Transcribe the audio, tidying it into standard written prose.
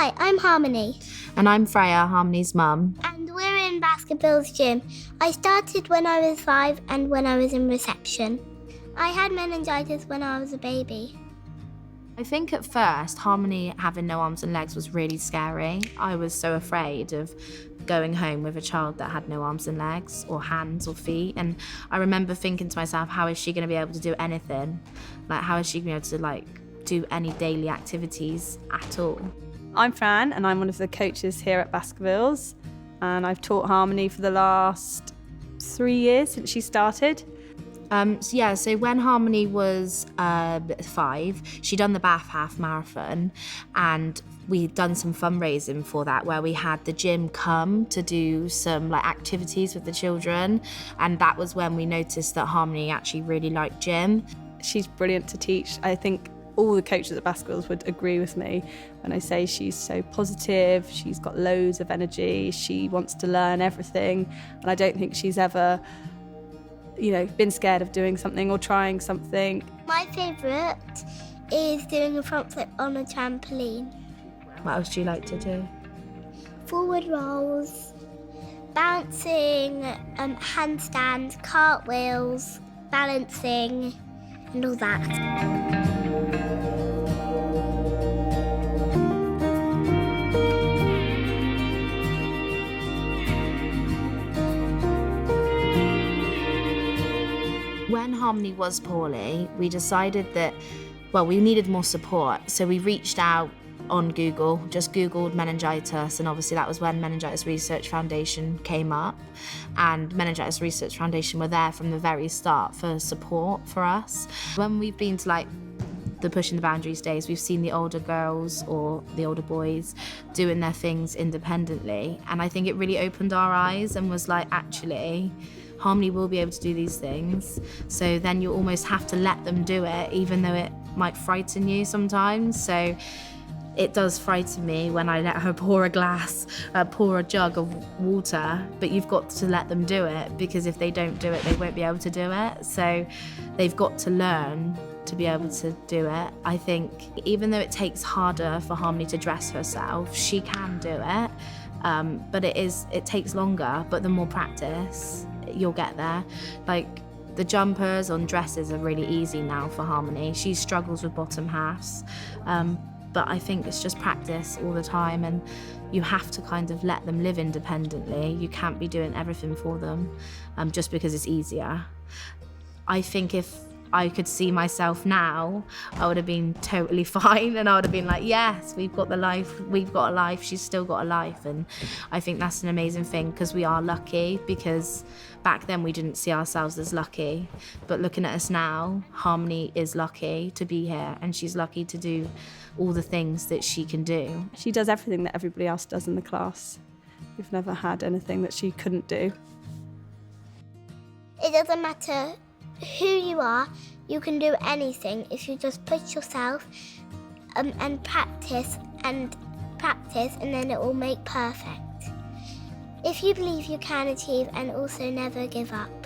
Hi, I'm Harmony. And I'm Freya, Harmony's mum. And we're in Basketball's gym. I started when I was 5 and when I was in reception. I had meningitis when I was a baby. I think at first, Harmony having no arms and legs was really scary. I was so afraid of going home with a child that had no arms and legs or hands or feet. And I remember thinking to myself, how is she going to be able to do anything? Like, how is she going to be able to do any daily activities at all? I'm Fran and I'm one of the coaches here at Baskervilles, and I've taught Harmony for the last 3 years since she started. So when Harmony was 5, she'd done the Bath Half Marathon, and we'd done some fundraising for that where we had the gym come to do some activities with the children, and that was when we noticed that Harmony actually really liked gym. She's brilliant to teach. I think all the coaches at Baskervilles would agree with me when I say she's so positive, she's got loads of energy, she wants to learn everything, and I don't think she's ever been scared of doing something or trying something. My favourite is doing a front flip on a trampoline. What else do you like to do? Forward rolls, bouncing, handstands, cartwheels, balancing, and all that. When Harmony was poorly, we decided that, we needed more support. So we reached out on Google, just Googled meningitis, and obviously that was when Meningitis Research Foundation came up. And Meningitis Research Foundation were there from the very start for support for us. When we've been to the Pushing the Boundaries days, we've seen the older girls or the older boys doing their things independently. And I think it really opened our eyes and was actually, Harmony will be able to do these things. So then you almost have to let them do it, even though it might frighten you sometimes. So it does frighten me when I let her pour a jug of water, but you've got to let them do it, because if they don't do it, they won't be able to do it. So they've got to learn to be able to do it. I think even though it takes harder for Harmony to dress herself, she can do it, but it takes longer, but the more practice, you'll get there. The jumpers on dresses are really easy now for Harmony. She struggles with bottom halves, but I think it's just practice all the time, and you have to kind of let them live independently. You can't be doing everything for them just because it's easier. I think if I could see myself now, I would have been totally fine, and I would have been yes, we've got a life, she's still got a life. And I think that's an amazing thing, because we are lucky, because back then we didn't see ourselves as lucky. But looking at us now, Harmony is lucky to be here, and she's lucky to do all the things that she can do. She does everything that everybody else does in the class. We've never had anything that she couldn't do. It doesn't matter who you are, you can do anything if you just push yourself and practice, and then it will make perfect. If you believe you can achieve, and also never give up.